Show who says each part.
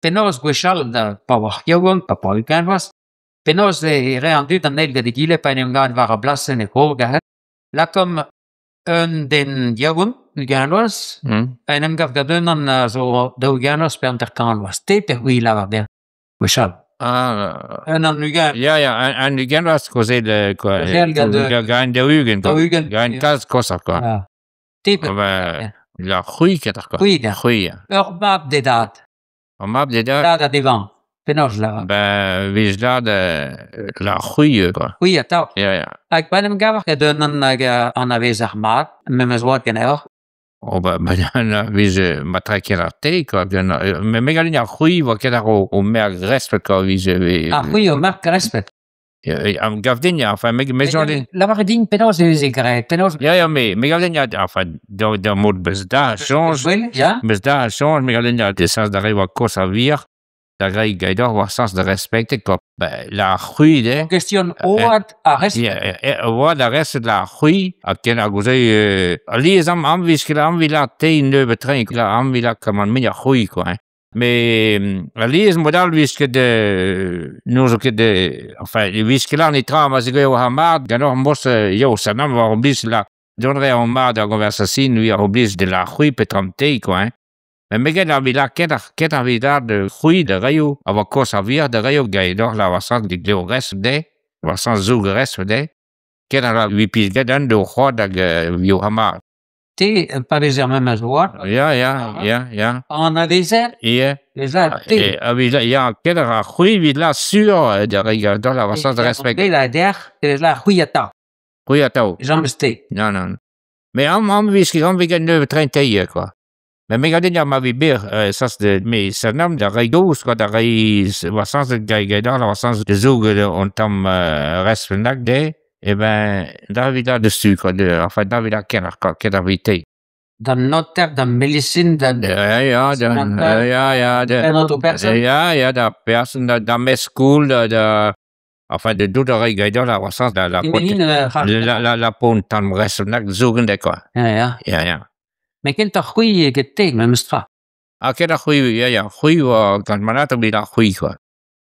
Speaker 1: penaos gwechal da pa war yaouan, pa ugent penaos an dud an eil gade gile pa en gant war a blasen e korgahet. Lakom un den yaouan ugent en em gav gadun an zo da ugent per an terkan te per hui la war der gwechal. Un an ugent.
Speaker 2: Ja, an ugent koze gain da ugent. Gain kaz kosa, quoi.
Speaker 1: Te per...
Speaker 2: La c'hwi ket ar, quoi.
Speaker 1: C'hwi. Ur map de dad.
Speaker 2: Ur map de dad?
Speaker 1: Dad a devan. Penaos la.
Speaker 2: Vez dad la c'hwi, quoi.
Speaker 1: Oui, atav.
Speaker 2: Ja.
Speaker 1: Hag pa em gav gadun an a vez ar mat, memez oa ken eur.
Speaker 2: Vez matra ket ar te, quoi. Me galin ar c'hwi oa ket ar o mer grespet, quoi.
Speaker 1: Ar c'hwi o mer grespet.
Speaker 2: Am gav den ya, enfin, me jan den...
Speaker 1: La var din penaos e gret, penaos...
Speaker 2: Ja, me gav den ya, enfin, da mod bez da chanj, bez da chanj, me gav den ya, de sens da re oa kos a vir, da grei gaidor oa sens de respecte, quoi. La c'hwi de...
Speaker 1: Question oad a respet.
Speaker 2: Oad a respet la c'hwi, a ken a gozei... A liez am viskela am vila te in leu betrein, am vila kaman me a c'hwi, quoi. Me a liez modal visket de... Nozo ket de... Enfin, viskela an etra ma zego ha mad, ganor mos yo, sanam war oblis la... Donre an mad a conversasin, lui a oblis de la c'hwi petram te, quoi. Me gen a vila ket a vila de c'hwi de reio, a va kos a vir de reio gaidor la vasant de gleo resp de, vasant zoug resp de, ket a la vipis gadan de c'hoad hag vio ha mad.
Speaker 1: Te, pa vezer memez oad.
Speaker 2: Ja.
Speaker 1: An a vezer?
Speaker 2: Ja.
Speaker 1: Vezer, te.
Speaker 2: A vila, ja, ket a c'hwi vila sur de reio la vasant de respect.
Speaker 1: Vila der, la c'hwi a ta.
Speaker 2: C'hwi a tau.
Speaker 1: Jambes te.
Speaker 2: Non. Me am visket am vegan neuve trein teie, quoi. Me gaden ya ma viber, sas de me sanam da reigous, quoi, da reis, vasans de gaidor, la vasans de zoug on tam respenak de, da vila de sucre, enfin, da vila ken a vite.
Speaker 1: Dan noter, dan melicin, dan...
Speaker 2: Ja, da person, da meskoul, da... Enfin, de do da rei gaidor, la vasans da la pon tam respenak zougen de, quoi. Ja.
Speaker 1: Me kent ar c'hwi ket te, me meustra.
Speaker 2: Ket ar c'hwi, c'hwi oa gant manat a vila c'hwi, quoi.